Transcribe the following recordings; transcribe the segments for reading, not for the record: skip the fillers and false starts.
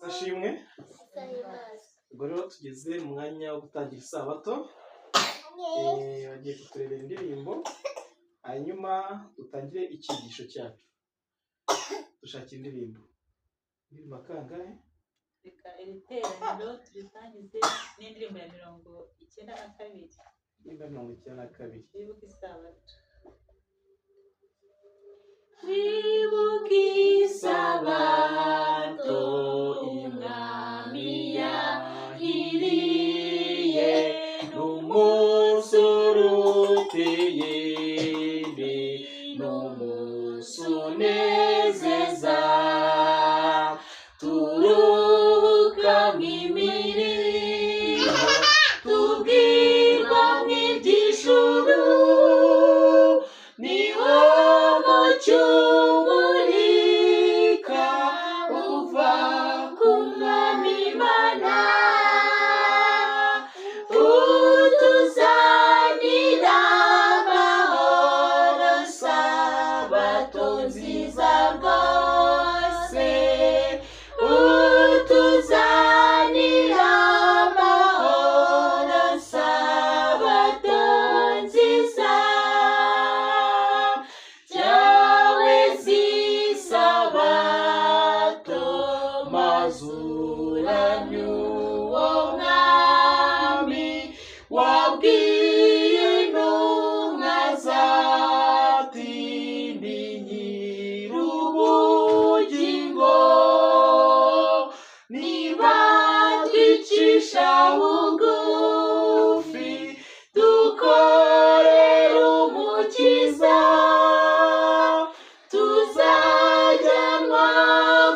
Ashimwe. Ubwo rero tugeze mu mwanya wo gutangira isabato. Bagiye kuturebera indirimbo, hanyuma dutangire icyigisho cyacu. Dushakira indirimbo. Indirimbo kangahe? Reka iri teraniro turitangize n'indirimbo ya 92. Indirimbo 92. Twibuke isabato. Twibuke isabato Umwami yahiriye, n'umunsi uruteye indi, n'umunsi unezeza. Turuhukamo imirimo, tubwirwa nk'iby'ijuru, niwo mucyo umurika uva ku Mwami Imana, utuzanira amahoro, sabato nziza rwose, utuzanira amahoro, sabato nziza. Yawe zisabato mazuramya uwo Mwami, wabwiye intumwa zati ndi nyir'ubugingo, niba twicisha bugufi dukorera Umukiza, tuzajyanwa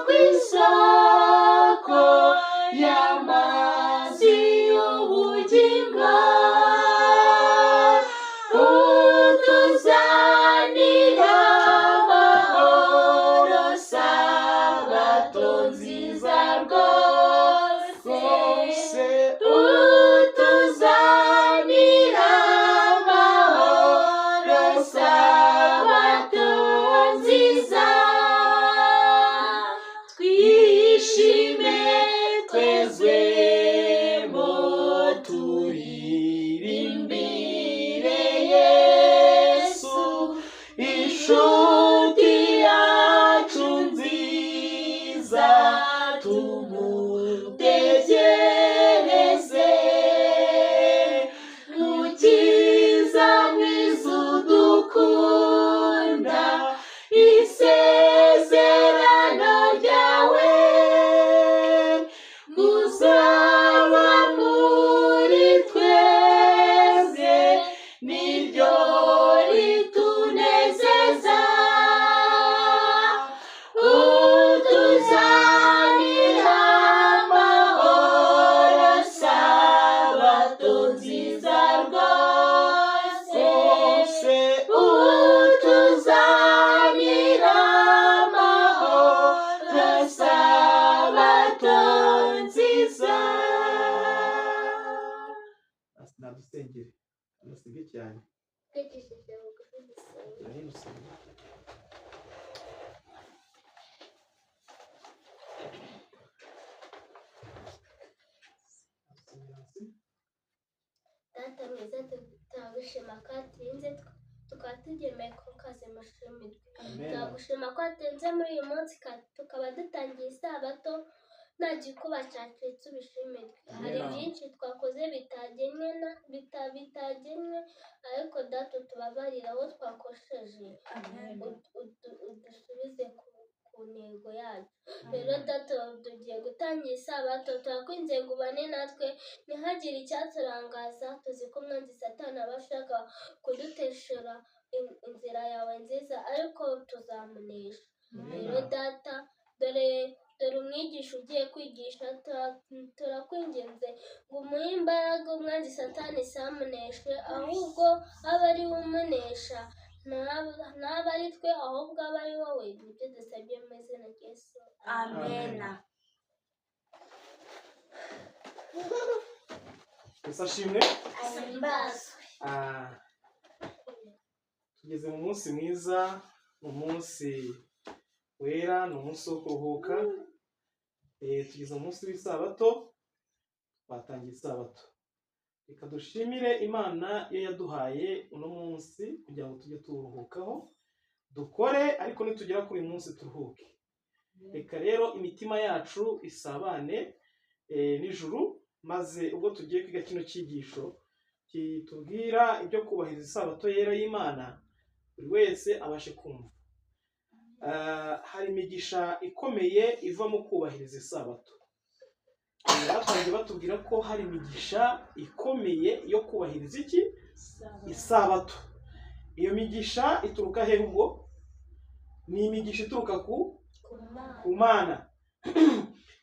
ku isoko y'amazi y'ubugingo, utuzanira amahoro, sabato nziza rwose, utuzanira amahoro, sabato nziza. Twishime twezwemo, turirimbire Yesu, inshuti yacu nziza, tumutegereze. Mukiza mwiza udukunda, isezerano ryawe uzaba muri twebwe, niryo ritunezeza. Utuzanira amahoro, sabato nziza rwose, utuzanira amahoro, sabato nziza. Nadusengere. Anasenge cyane. Twigishije bugufi dusenga. Nari musenge. Data mwiza, turagushima ko watinze tukaba tugemeye ku kazi mushimirwe. Turagushima ko watinze muri uyu munsi tukaba dutangiye isabato nta gikuba cyacitse, ubishimirwe. Hari byinshi twakoze bitagenwe, ariko data utubabarire aho twakosheje, udusubize ku ntego yacu. Rero data tugiye gutangira isabato, turakwinze ngo ubane natwe, ntihagire icyaturangaza. Tuzi ko umwanzi Satani aba ashaka kuduteshera inzira yawe nziza, ariko tuzamunesha. Rero data, dore umwigisha ugiye kwigisha, turakwinginze ngo umuhe imbaraga umwanzi Satani samuneshe, ahubwo abe ari we umunesha, ntabe ari twe, ahubwo abe ari wowe. Nibyo dusabye mu izina rya Yesu, amena. Yesu ashimwe. Ahimbazwe. Tugeze mu munsi mwiza, mu munsi wera, ni umunsi wo kuruhuka. tugeze umunsi w'isabato, twatangiye isabato. Reka dushimire Imana yo yaduhaye uno munsi kugira ngo tujye turuhukaho, dukore ariko nitugera kuri uyu munsi turuhuke. Reka rero imitima yacu isabane n'ijuru, maze ubwo tugiye kwiga kino cyigisho kitubwira ibyo kubahiriza isabato yera y'Imana, buri wese abashe kumva. Hari imigisha ikomeye iva mu kubahiriza isabato. Batangiye batubwira ko hari imigisha ikomeye yo kubahiriza iki? Isabato. Iyo migisha ituruka he ubwo? Ni imigisha ituruka ku Mana.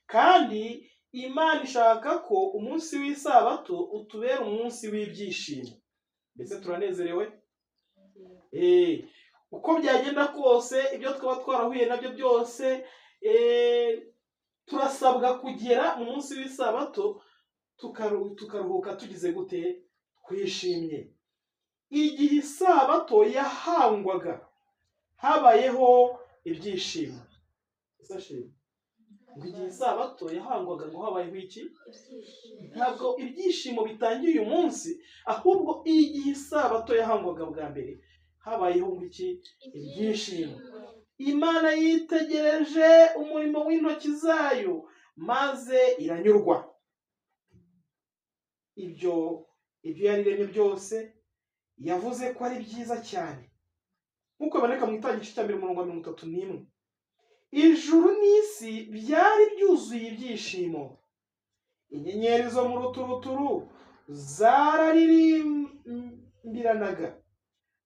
Kandi Imana ishaka ko umunsi w'isabato utubera umunsi w'ibyishimo. Mbese turanezerewe? Uko byagenda kose, ibyo twaba twarahuye nabyo byose, turasabwa kugera mu munsi w'isabato tukaruhuka tugize gute? Twishimye. Igihe isabato yahangwaga habayeho ibyishimo. Igihe isabato yahangwaga ngo habayeho iki? Ntabwo ibyishimo bitangiye uyu munsi, ahubwo igihe isabato yahangwaga bwa mbere habayeho iki? Ibyishimo. Imana yitegereje umurimo w'intoki zayo maze iranyurwa. Ibyo yariremye byose yavuze ko ari byiza cyane, nk'uko biboneka mu Itangiriro cya 31. Ijuru n'isi byari byuzuye ibyishimo. Inyenyeri zo mu ruturuturu zararirimbiranaga.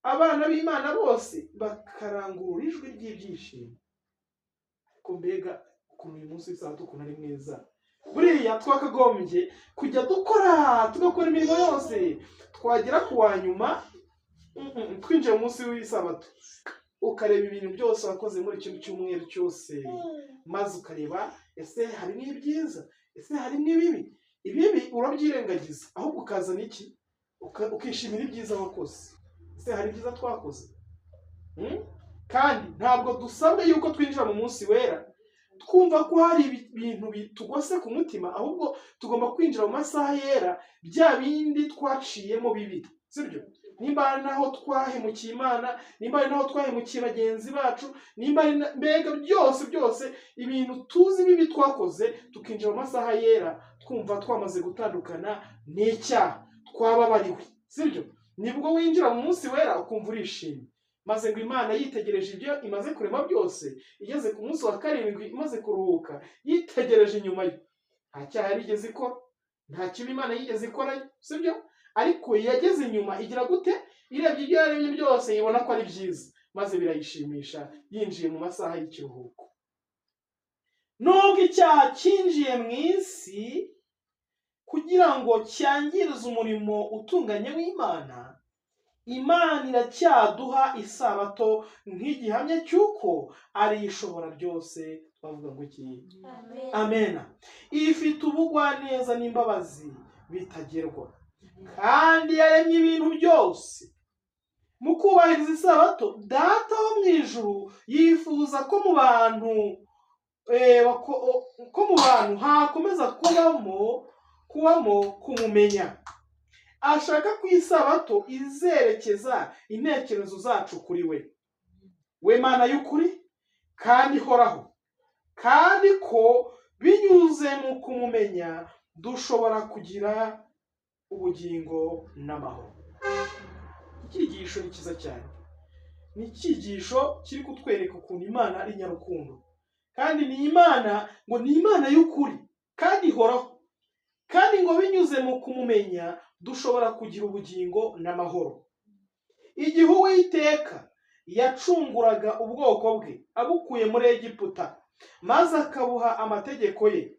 Abana b'Imana bose bakarangurura ijwi ry'ibyishimo. Ariko mbega ukuntu uyu munsi w'isabato ukuntu ari mwiza. Buriya twakagombye kujya tugakora imirimo yose, twagera ku wa nyuma twinjiye mu munsi w'isabato, ukareba ibintu byose wakoze muri icyo cyumweru cyose, maze ukareba ese harimo ibyiza, ese harimo ibibi. Ibibi urabyirengagiza, ahubwo ukazana iki? Ukishimira ibyiza wakoze. Ese hari ibyiza twakoze? Kandi ntabwo dusabwe yuko twinjira mu munsi wera twumva ko hari ibintu bitugose ku mutima, ahubwo tugomba kwinjira mu masaha yera bya bindi twaciyemo bibi, sibyo? Nimba ari naho twahemukiye Imana, nimba ari naho twahemukiye bagenzi bacu, nimba ari mbega byose ibintu tuzi bibi twakoze, tukinjira mu masaha yera twumva twamaze gutandukana n'icyaha, twababariwe, sibyo? Nibwo winjira mu munsi wera ukumva urishimye. Maze ngo Imana yitegereje ibyo imaze kurema byose, igeze ku munsi wa 7 imaze kuruhuka, yitegereje inyuma ye, nta cyaha yarigeze ikora, nta kibi Imana yigeze ikora, sibyo? Ariko yageze inyuma igira gute? Irebye ibyo yaremye byose ibona ko ari byiza, maze birayishimisha, yinjiye mu masaha y'ikiruhuko. Nubwo icyaha cyinjiye mu isi kugira ngo cyangirize umurimo utunganye w'Imana, Imana iracyaduha isabato nk'igihamya cy'uko ari ishobora byose. Twavuga ngo iki? Amen. Ifite ubugwaneza n'imbabazi bitagerwa, kandi yaremye ibintu byose. Mu kubahiriza isabato, Data wo mu ijuru yifuza ko mu bantu hakomeza kubamo kumumenya. Ashaka ko isabato izerekeza intekerezo zacu kuri we Mana y'ukuri kandi ihoraho, kandi ko binyuze mu kumumenya dushobora kugira ubugingo n'amahoro. Icyigisho ni cyiza cyane. Ni icyigisho kiri kutwereka ukuntu Imana ari nyarukundo, kandi ni Imana y'ukuri kandi ihoraho, kandi ngo binyuze mu kumumenya dushobora kugira ubugingo n'amahoro. Igihe Uwiteka yacunguraga ubwoko bwe abukuye muri Egiputa maze akabuha amategeko ye,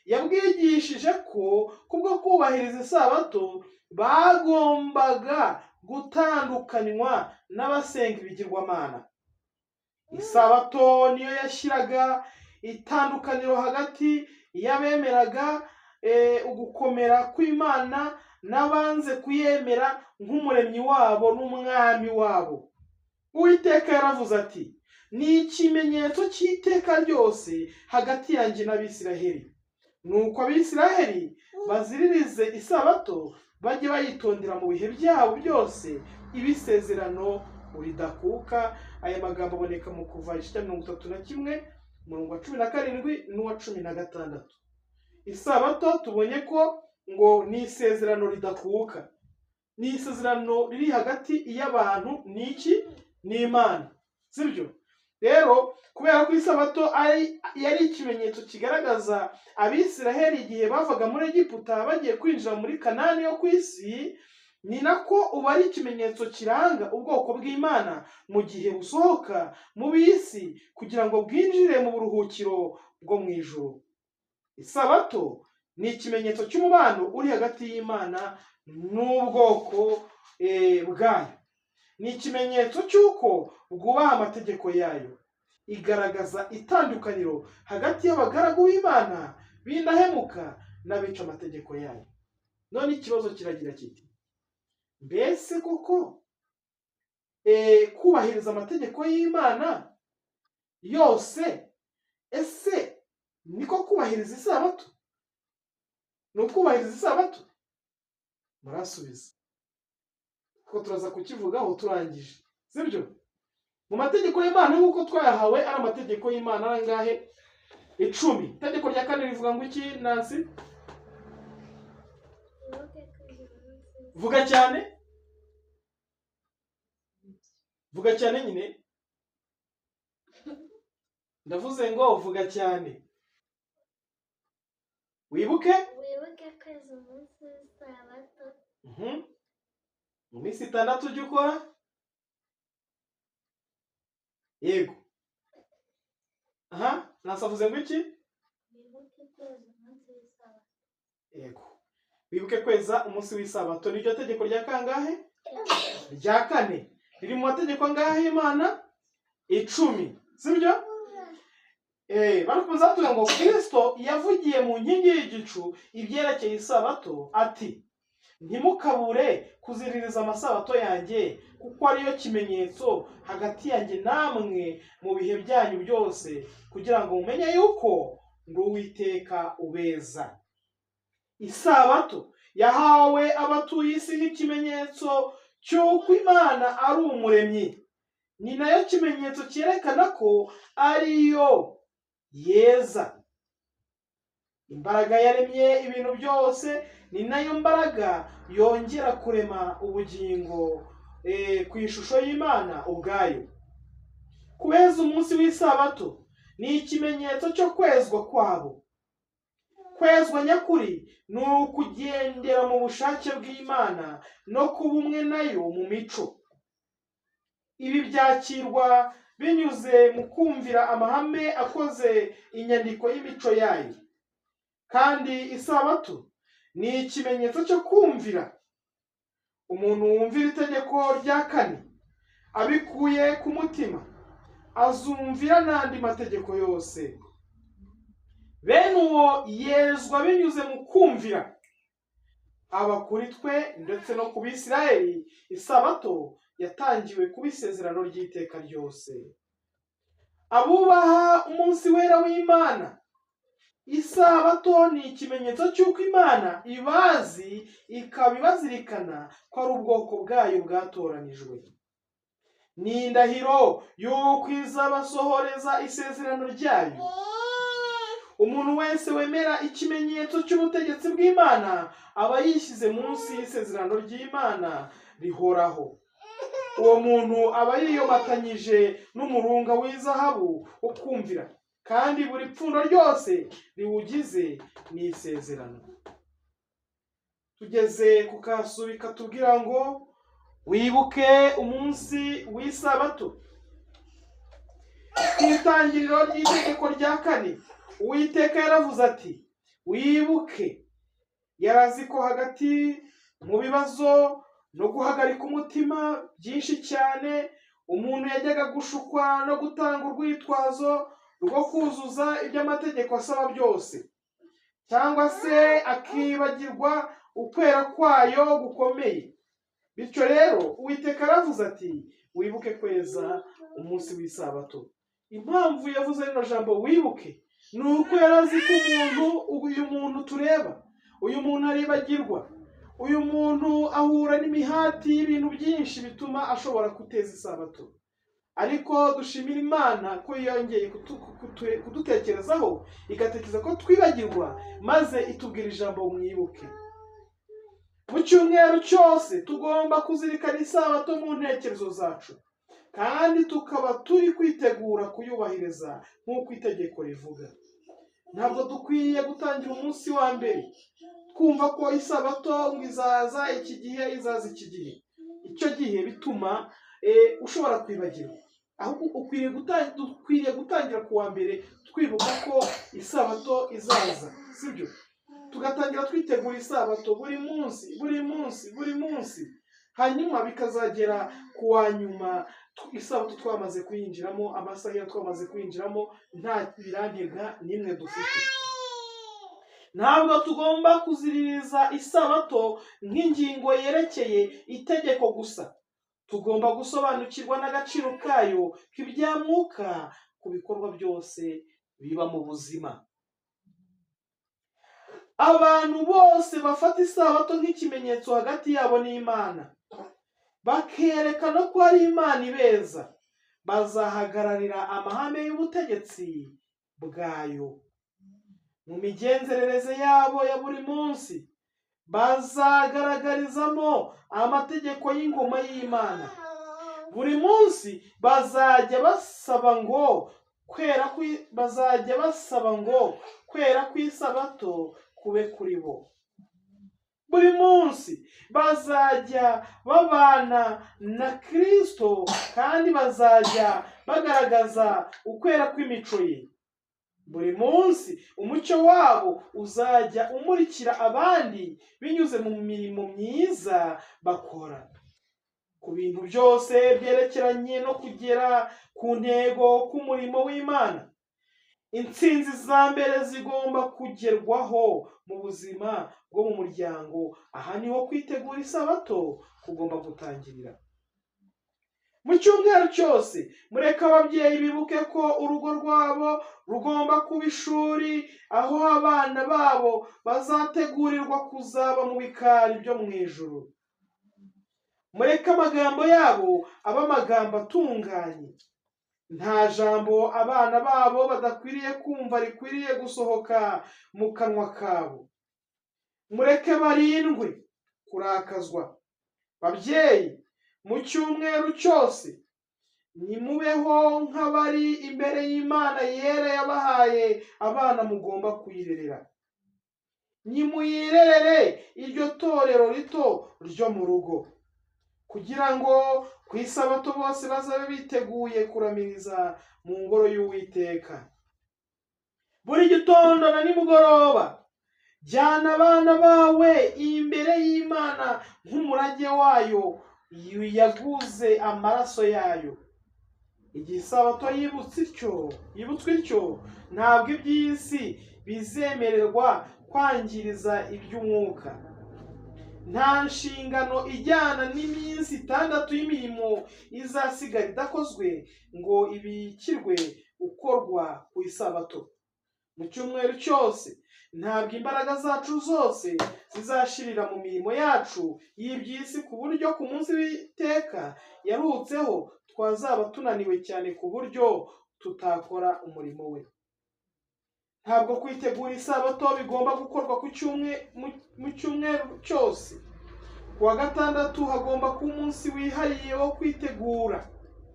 yabwigishije ko kubwo kubahiriza isabato bagombaga gutandukanywa n'abasenga ibigirwamana. Isabato niyo yashyiraga itandukaniro hagati y'abemeraga ugukomera kw'Imana n'abanze kuyemera nk'umuremyi wabo n'umwami wabo. Uwiteka yaravuze ati, ni ikimenyetso cy'iteka ryose hagati yanjye n'Abisiraheli. Nuko Abisiraheli baziririze isabato, bajye bayitondera mu bihe byabo byose, ibisezerano ridakuka. Aya magambo aboneka mu Kuva 31 umurongo wa 17 n'uwa 16. Isabato tubonye ko ngo ni isezerano ridakuka, ni isezerano riri hagati y'abantu n'Imana, sibyo? Rero kubera ko isabato yari ikimenyetso kigaragaza Abisiraheli igihe bavaga muri Egiputa bagiye kwinjira muri Kanani yo ku isi, ni nako ubu ari ikimenyetso kiranga ubwoko bw'Imana mu gihe busohoka mu bisi kugira ngo bwinjire mu buruhukiro bwo mu ijuru. Isabato ni ikimenyetso cy'umubano uri hagati y'Imana n'ubwoko bwayo. Ni ikimenyetso cy'uko bwubaha amategeko yayo. Igaragaza itandukaniro hagati y'abagaragu b'Imana b'indahemuka n'abica amategeko yayo. None ikibazo kiragira kiti, mbese koko kubahiriza amategeko y'Imana yose, ese niko kubahiriza isabato? Ni ukubahiriza isabato? Murasubiza, kuko turaza kukivugaho turangije, sibyo? Mu mategeko y'Imana nk'uko twayahawe ari amategeko y'Imana arangahe? 10. Itegeko rya 4 rivuga ngo iki, Nancy? Vuga cyane. Vuga cyane nyine. Ndavuze ngo vuga cyane. Wibuke kweza umunsi w'isabato. Mu minsi 6 ujye ukora. Yego. Nasavuze ngo iki? Wibuke kweza umunsi w'isabato. Yego. Wibuke kweza umunsi w'isabato. Ni ryo tegeko rya kangahe? Rya 4. Riri mu mategeko angahe y'Imana? 10. Sibyo? Barakomeza tuvuga ngo Kristo yavugiye mu nkingi y'igicu ibyerekeye isabato ati, ntimukabure kuziririza amasabato yanjye, kuko ariyo kimenyetso hagati yanjye namwe mu bihe byanyu byose, kugira ngo mumenye yuko ndi Uwiteka ubeza. Isabato yahawe abatuye isi nk'ikimenyetso cy'uko Imana ari umuremyi. Ni nayo kimenyetso cyerekana ko ariyo yeza. Imbaraga yaremye ibintu byose, ni nayo mbaraga yongera kurema ubugingo ku ishusho y'Imana ubwayo. Kweza umunsi w'isabato ni ikimenyetso cyo kwezwa kwabo. Kwezwa nyakuri ni ukugendera mu bushake bw'Imana no kuba umwe nayo mu mico. Ibi byakirwa binyuze mu kumvira amahame akoze inyandiko y'imico yayo. Kandi isabato ni ikimenyetso cyo kumvira. Umuntu wumvira itegeko rya 4 abikuye ku mutima, azumvira n'andi mategeko yose. Bene uwo yezwa binyuze mu kumvira. Aba kuri twe ndetse no ku Bisiraheli, isabato yatangiwe kuba isezerano ry'iteka ryose. Abubaha umunsi wera w'Imana, isabato ni ikimenyetso cy'uko Imana ibazi, ikaba ibazirikana ko ari ubwoko bwayo bwatoranijwe. Ni indahiro y'uko izabasohoreza isezerano ryayo. Umuntu wese wemera ikimenyetso cy'ubutegetsi bw'Imana aba yishyize munsi y'isezerano ry'Imana rihoraho. Uwo muntu aba yiyomatanyije n'umurunga w'izahabu wo kumvira, kandi buri pfundo ryose riwugize ni isezerano. Tugeze ku kasubi katubwira ngo wibuke umunsi w'isabato. Ku itangiriro ry'itegeko rya 4, Uwiteka yaravuze ati, wibuke. Yarazi ko hagati mu bibazo no guhagarika umutima byinshi cyane, umuntu yajyaga gushukwa no gutanga urwitwazo rwo kuzuza ibyo amategeko asaba byose, cyangwa se akibagirwa ukwera kwayo gukomeye. Bityo rero Uwiteka aravuze ati, wibuke kweza umunsi w'isabato. impamvu yavuze rino jambo wibuke ni uko yari azi ko uyu muntu tureba, uyu muntu aribagirwa, uyu muntu ahura n'imihati y'ibintu byinshi bituma ashobora guteza isabato. Ariko dushimira Imana ko yongeye kudutekerezaho, igatekereza ko twibagirwa, maze itubwira ijambo mwibuke. Mu cyumweru cyose tugomba kuzirikana isabato mu ntekerezo zacu, kandi tukaba turi kwitegura kuyubahiriza nk'uko itegeko rivuga. Ntabwo dukwiye gutangira umunsi wa mbere twumva ko isabato ngo izaza iki gihe, izaza iki gihe. Icyo gihe bituma ushobora kwibagirwa. Ahubwo dukwiriye gutangira ku wa mbere twibuka ko isabato izaza, sibyo? Tugatangira twitegura isabato buri munsi, hanyuma bikazagera ku wa nyuma isabato twamaze kuyinjiramo, amasaha twamaze kuyinjiramo nta birantega n'imwe dufite. Ntabwo tugomba kuziririza isabato nk'ingingo yerekeye itegeko gusa. Tugomba gusobanukirwa n'agaciro kayo k'ibya mwuka ku bikorwa byose biba mu buzima. Abantu bose bafata isabato nk'ikimenyetso hagati yabo n'Imana, bakerekana ko ari Imana ibeza, bazahagararira amahame y'ubutegetsi bwayo. Mu migenzereze yabo ya buri munsi bazagaragarizamo amategeko y'ingoma y'Imana. Buri munsi bazajya basaba ngo kwera kw'isabato kube kuri bo. Buri munsi bazajya babana na Kristo, kandi bazajya bagaragaza ukwera kw'imico ye. Buri munsi umucyo wabo uzajya umurikira abandi binyuze mu mirimo myiza bakora. Ku bintu byose byerekeranye no kugera ku ntego k'umurimo w'Imana, intsinzi za mbere zigomba kugerwaho mu buzima bwo mu muryango. Aha niho kwitegura isabato kugomba gutangirira. Mu cyumweru cyose mureke ababyeyi bibuke ko urugo rwabo rugomba kuba ishuri, aho abana babo bazategurirwa kuzaba mu bikari byo mu ijuru. Mureke amagambo yabo abe amagambo atunganye. Nta jambo abana babo badakwiriye kumva rikwiriye gusohoka mu kanwa kabo. Mureke barindwe kurakazwa. Babyeyi, mu cyumweru cyose nimubeho nk'abari imbere y'Imana yera yabahaye abana mugomba kuyirerera. Nimuyirerere iryo torero rito ryo mu rugo, kugira ngo ku isabato bose bazabe biteguye kuramiriza mu ngoro y'Uwiteka. Buri gitondo na nimugoroba jyana abana bawe imbere y'Imana nk'umurage wayo yaguze amaraso yayo. Igihe isabato yibutswe ityo, ntabwo iby'isi bizemererwa kwangiriza iby'umwuka. Nta nshingano ijyana n'iminsi 6 y'imirimo izasigara idakozwe ngo ibikirwe ukorwa ku isabato. Mu cyumweru cyose ntabwo imbaraga zacu zose zizashirira mu mirimo yacu y'iby'isi, ku buryo ku munsi w'iteka yaruhutseho twazaba tunaniwe cyane ku buryo tutakora umurimo we. Ntabwo kwitegura isabato bigomba gukorwa mu cyumweru cyose. Ku wa gatandatu hagomba kuba umunsi wihariye wo kwitegura.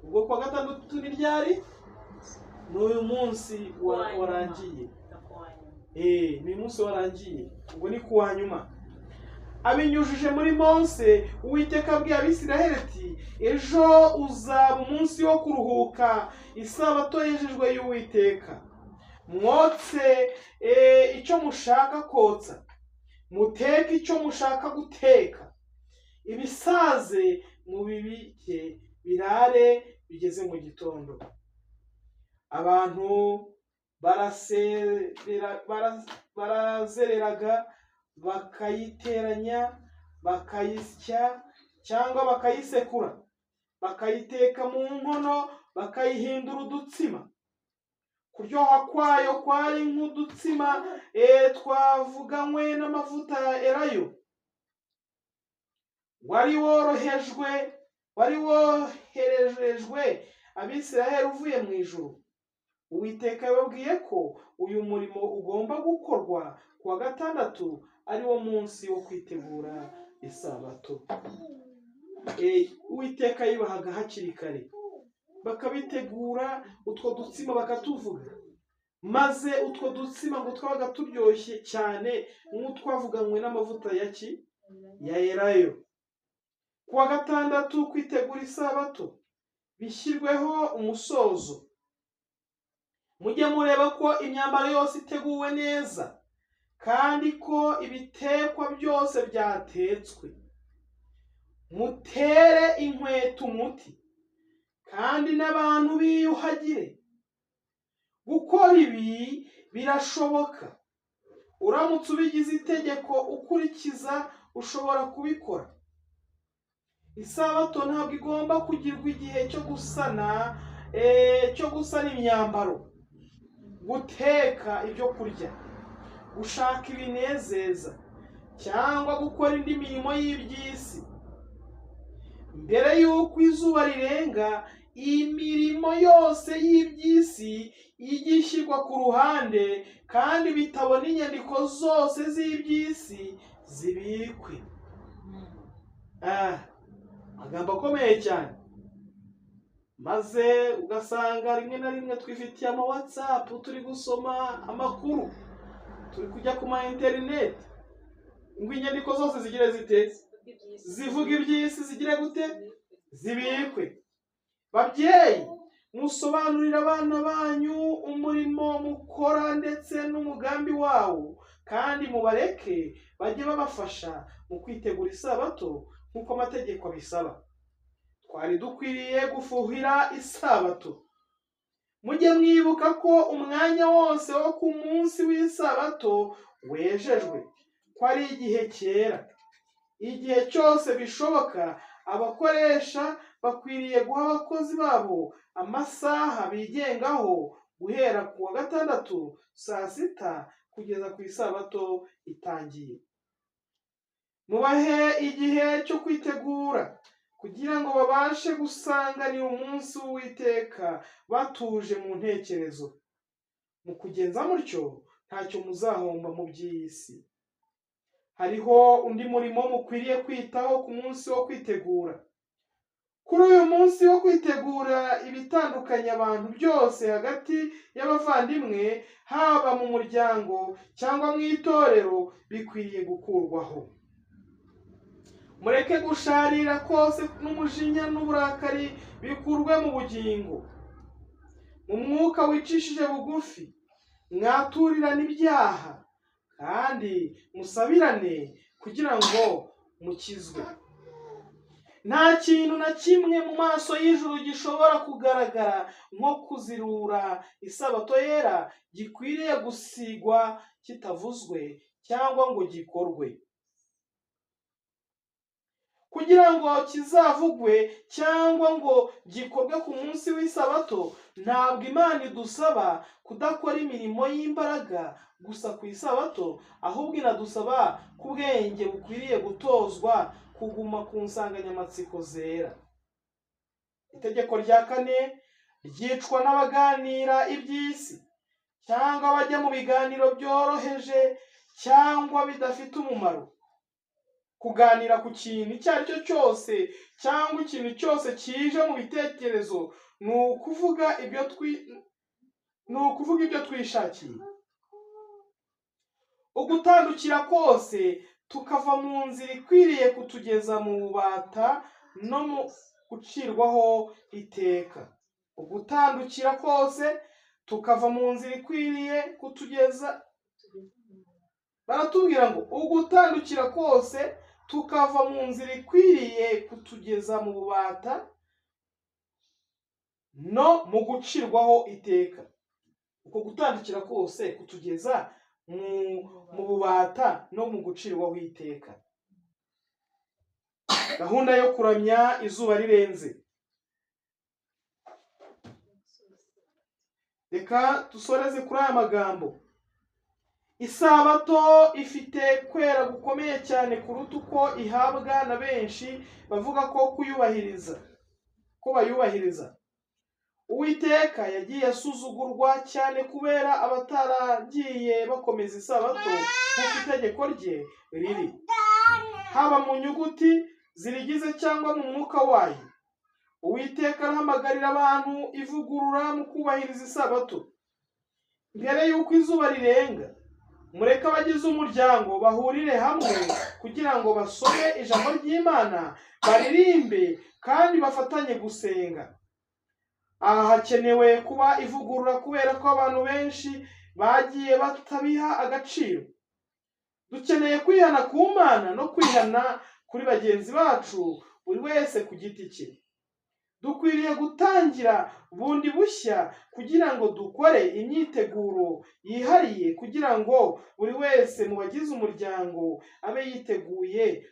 Ubwo ku wa gatandatu ni ryari? Ni uyu munsi warangiye. Ni umunsi warangiye, ubwo ni ku wa nyuma. Abinyujije muri Mose, Uwiteka abwiye Abisiraheli ati, ejo uzaba umunsi wo kuruhuka, isabato yejejwe y'Uwiteka. Mwotse icyo mushaka kotsa, muteke icyo mushaka guteka, ibisaze mubibike birare bigeze mu gitondo. Abantu barazereraga, bakayiteranya, bakayisya cyangwa bakayisekura, bakayiteka mu nkono, bakayihindura udutsima. kuryoha kwayo kwari nk'udutsima twavuganywe n'amavuta ya elayo, wari woherejwe Abisiraheli uvuye mu ijuru. Uwiteka yababwiye ko uyu murimo ugomba gukorwa ku wa gatandatu, ari wo munsi wo kwitegura isabato. Uwiteka yibahaga hakiri kare, bakabitegura utwo dutsima bakatuvuga, maze utwo dutsima ngo twabaga turyoshye cyane nk'utwavuganywe n'amavuta ya elayo. Ku wa gatandatu kwitegura isabato bishyirweho umusozo. Mujye mureba ko imyambaro yose iteguwe neza kandi ko ibitekwa byose byatetswe. Mutere inkweto umuti kandi n'abantu biyuhagire. Gukora ibi birashoboka. Uramutse ubigize itegeko ukurikiza, ushobora kubikora. Isabato ntabwo igomba kugirwa igihe cyo gusana imyambaro, guteka ibyo kurya, gushaka ibinezeza, cyangwa gukora indi mirimo y'iby'isi. Mbere y'uko izuba rirenga, imirimo yose y'iby'isi ijya ishyirwa ku ruhande, kandi ibitabo n'inyandiko zose z'iby'isi zibikwe. Amagambo akomeye cyane. Maze ugasanga rimwe na rimwe twifitiye ama WhatsApp, turi gusoma amakuru, turi kujya ku ma interineti, ngo inyandiko zose zigire zite? Zivuga iby'isi zigire gute? Zibikwe. Babyeyi, musobanurire abana banyu umurimo mukora ndetse n'umugambi wawo, kandi mubareke bajye babafasha mu kwitegura isabato nk'uko amategeko abisaba. Twari dukwiriye gufuhira isabato. Mujye mwibuka ko umwanya wose wo ku munsi w'isabato wejejwe, ko ari igihe cyera. Igihe cyose bishoboka, abakoresha bakwiriye guha abakozi babo amasaha bigengaho guhera ku wa gatandatu saa sita kugeza ku isabato itangiye. Mubahe igihe cyo kwitegura kugira ngo babashe gusanganira umunsi w'Uwiteka batuje mu ntekerezo. Mu kugenza mutyo ntacyo muzahomba mu by'isi. Hariho undi murimo mukwiriye kwitaho ku munsi wo kwitegura. Kuri uyu munsi wo kwitegura, ibitandukanya abantu byose hagati y'abavandimwe, haba mu muryango cyangwa mu itorero, bikwiriye gukurwaho. Mureke gusharira kose n'umujinya n'uburakari bikurwe mu bugingo. Mu mwuka wicishije bugufi, mwaturirane ibyaha kandi musabirane kugira ngo mukizwe. Nta kintu na kimwe mu maso y'ijuru gishobora kugaragara nko kuzirura isabato yera gikwiriye gusigwa kitavuzwe cyangwa ngo gikorwe. Kugira ngo kizavugwe cyangwa ngo gikorwe ku munsi w'isabato, ntabwo Imana idusaba kudakora imirimo y'imbaraga gusa ku isabato, ahubwo inadusaba ko ubwenge bukwiriye gutozwa kuguma ku nsanganyamatsiko zera. Itegeko rya kane ryicwa n'abaganira iby'isi, cyangwa bajya mu biganiro byoroheje cyangwa bidafite umumaro. Kuganira ku kintu icyo ari cyo cyose cyangwa ikintu cyose kije mu bitekerezo ni ukuvuga ibyo twishakiye. Ugutandukira kose tukava mu nzira ikwiriye kutugeza mu bubata no mu gucirwaho iteka. Ugutandukira kose tukava mu nzira ikwiriye kutugeza, baratubwira ngo ugutandukira kose tukava mu nzira ikwiriye kutugeza mu bubata no mu gucirwaho iteka. Uko gutandukira kose kutugeza mu bubata no mu gucirwaho iteka. Gahunda yo kuramya izuba rirenze. reka dusoreze kuri aya magambo. Isabato ifite kwera gukomeye cyane kuruta uko ihabwa na benshi bavuga ko bayubahiriza. Uwiteka yagiye asuzugurwa cyane kubera abataragiye bakomeza isabato nk'uko itegeko rye riri, haba mu nyuguti zirigize cyangwa mu mwuka wayo. Uwiteka arahamagarira abantu ivugurura mu kubahiriza isabato. Mbere y'uko izuba rirenga, mureke abagize umuryango bahurire hamwe kugira ngo basome ijambo ry'Imana, baririmbe kandi bafatanye gusenga. Aha hakenewe kuba ivugurura kubera ko abantu benshi bagiye batabiha agaciro. Dukeneye kwihana ku Mana no kwihana kuri bagenzi bacu, buri wese ku giti cye. Dukwiriye gutangira bundi bushya kugira ngo dukore imyiteguro yihariye kugira ngo buri wese mu bagize umuryango abe yiteguye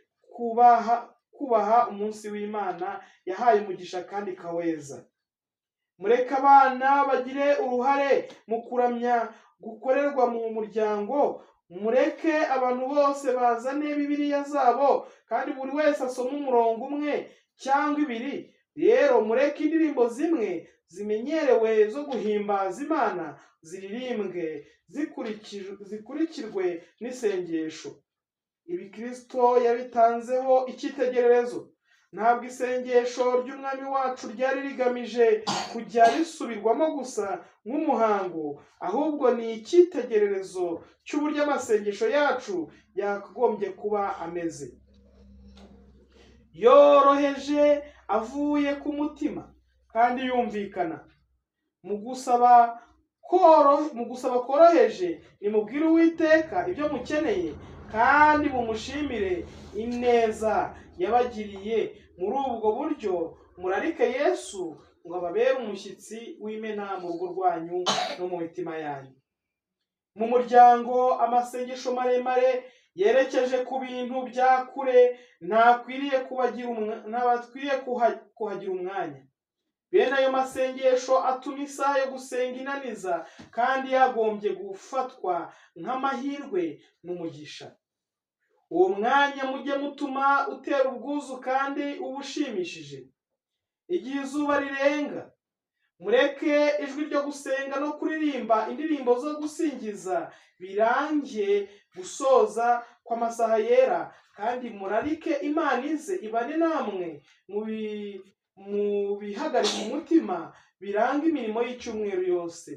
kubaha umunsi w'Imana yahaye umugisha kandi kaweza. Mureke abana bagire uruhare mu kuramya gukorerwa mu muryango. Mureke abantu bose bazane Bibiliya zabo kandi buri wese asoma umurongo umwe cyangwa ibiri. Rero mureke indirimbo zimwe zimenyerewe zo guhimbaza Imana ziririmbwe zikurikirwe n'isengesho. Ibi Kristo yabitanzeho icyitegererezo. Ntabwo isengesho ry'Umwami wacu ryari rigamije kujya risubirwamo gusa nk'umuhango, ahubwo ni icyitegererezo cy'uburyo amasengesho yacu yakagombye kuba ameze. Yoroheje, avuye ku mutima kandi yumvikana. Mu gusaba koroheje, nimubwire Uwiteka ibyo mukeneye kandi mumushimire ineza yabagiriye. Muri ubwo buryo murarike Yesu ngo ababere umushyitsi w'imena mu rugo rwanyu no mu mitima yanyu. Mu muryango, amasengesho maremare yerekeje ku bintu bya kure ntakwiriye kuhagira umwanya. Bene ayo masengesho atuma isaha yo gusenga inaniza kandi yagombye gufatwa nk'amahirwe n'umugisha. Uwo mwanya mujye mutuma utera ubwuzu kandi uba ushimishije. Igihe izuba rirenga, mureke ijwi ryo gusenga no kuririmba indirimbo zo gusingiza birangiye gusoza kw'amasaha yera, kandi murarike Imana ize ibane namwe mu bihagarika umutima biranga imirimo y'icyumweru yose.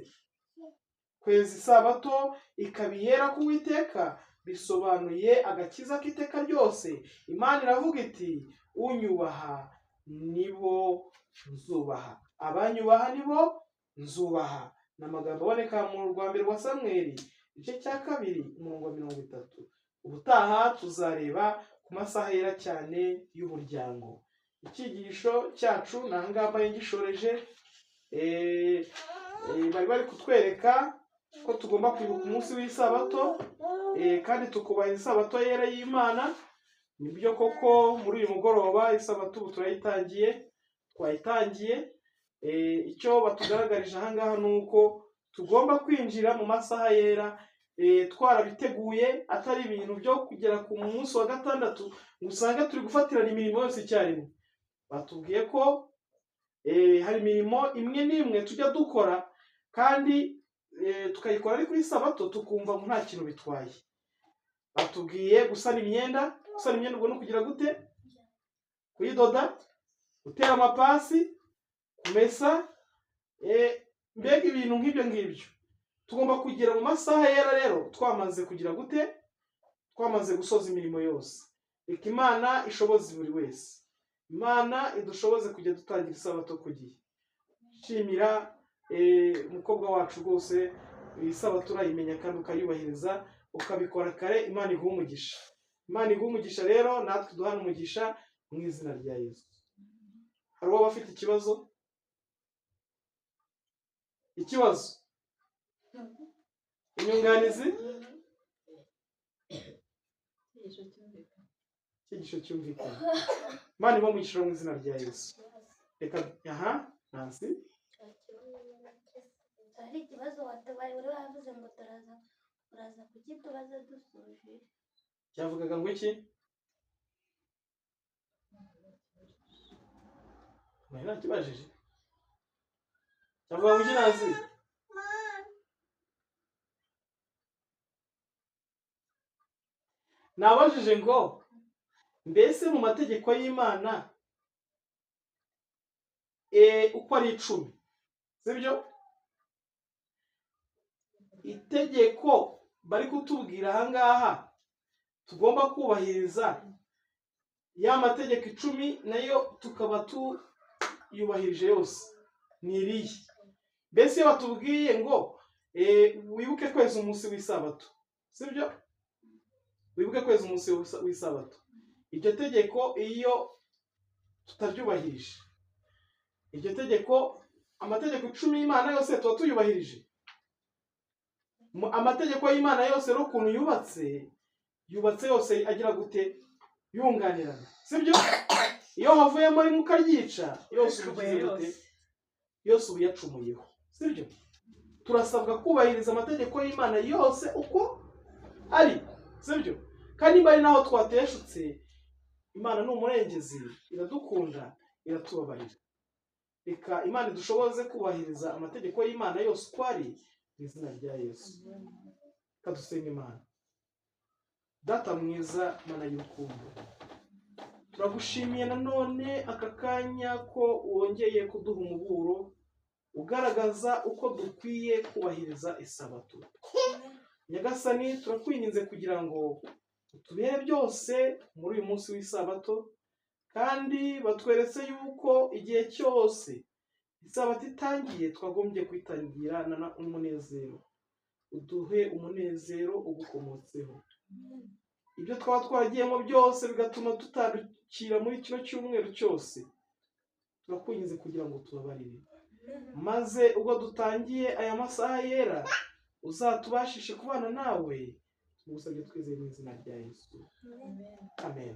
Kweza isabato ikaba iyera ku Uwiteka bisobanuye agakiza k'iteka ryose. Imana iravuga iti, unyubaha nibo nzubaha, abanyubaha nibo nzubaha. Ni amagambo aboneka mu rwa mbere rwa Samweli igice cya 2 umurongo wa 30. Ubutaha tuzareba ku masaha yera cyane y'umuryango. Icyigisho cyacu nahangamba yingishoreje. Bari kutwereka ko tugomba kwibuka umunsi w'isabato kandi tukubahiriza isabato yera y'Imana. Nibyo koko muri uyu mugoroba isabato ubu twayitangiye. Icyo batugaragarije ahangaha ni uko tugomba kwinjira mu masaha yera twarabiteguye, atari ibintu byo kugera ku munsi wa gatandatu ngo usange turi gufatirana imirimo yose icyarimwe. Batubwiye ko hari imirimo imwe n'imwe tujya dukora kandi tukayikora ari kuri sabato tukumva ngo nta kintu bitwaye. Batubwiye gusana imyenda ubwo no kugira gute, kuyidoda, gutera amapasi, kumesa, mbega ibintu nk'ibyo ngibyo. Tugomba kugera mu masaha yera rero twamaze kugira gute, twamaze gusoza imirimo yose. Reka Imana ishoboze buri wese. Imana idushoboze kujya dutangira isabato ku gihe. Shimira umukobwa wacu rwose, isabato urayimenya kandi ukayubahiriza ukabikora kare. Imana iguha umugisha. Imana iguha umugisha rero, natwe duhana umugisha mu izina rya Yesu. Hari uwo bafite ikibazo? Inyunganizi? Icyigisho cyumvikana. Imana iba umugisha mu izina rya Yesu. Reka Nancy. ari ikibazo watabaye wari wavuze ngo turaza kugitubaza dusoje. cyavugaga ngo iki? Mwari nakibajije cyavuga ngo iki nazi? Nabajije ngo mbese mu mategeko y'Imana uko ari 10 sibyo? Itegeko bari kutubwira ahangaha tugomba kubahiriza ya mategeko 10 nayo tukaba tuyubahirije yose ni irihe? Mbese iyo batubwiye ngo wibuke kweza umunsi w'isabato sibyo? Wibuke kweza umunsi w'isabato, iryo tegeko iyo tutaryubahirije, iryo tegeko amategeko 10 y'Imana yose tuba tuyubahirije. Amategeko y'Imana yose rero ukuntu yubatse yose agira gute? Yunganirana sibyo? Iyo havuyemo rimwe ukaryica yose ubigize gute? Yose ubuyacumuyeho sibyo? Turasabwa kubahiriza amategeko y'Imana yose uko ari sibyo? Kandi bari naho twateshutse, Imana ni umurengezi, iradukunda, iratubabarira. Reka Imana idushoboze kubahiriza amategeko y'Imana yose uko ari mu izina rya Yesu. Kadusenga Imana. Data mwiza, Mana y'urukundo, turagushimiye nanone aka kanya ko wongeye kuduha umuburo ugaragaza uko dukwiye kubahiriza isabato. Nyagasani, turakwinginze kugira ngo utubere byose muri uyu munsi w'isabato, kandi batweretse yuko igihe cyose isabato itangiye twagombye kwitangirana umunezero. Uduhe umunezero ugukomotseho. Ibyo twaba twagiyemo byose bigatuma tutandukira muri kino cyumweru cyose, turakwinginze kugira ngo tubabarire, maze ubwo dutangiye aya masaha yera uzatubashishe kubana nawe. Tugusabye twizeye mu izina rya Yesu. Amen.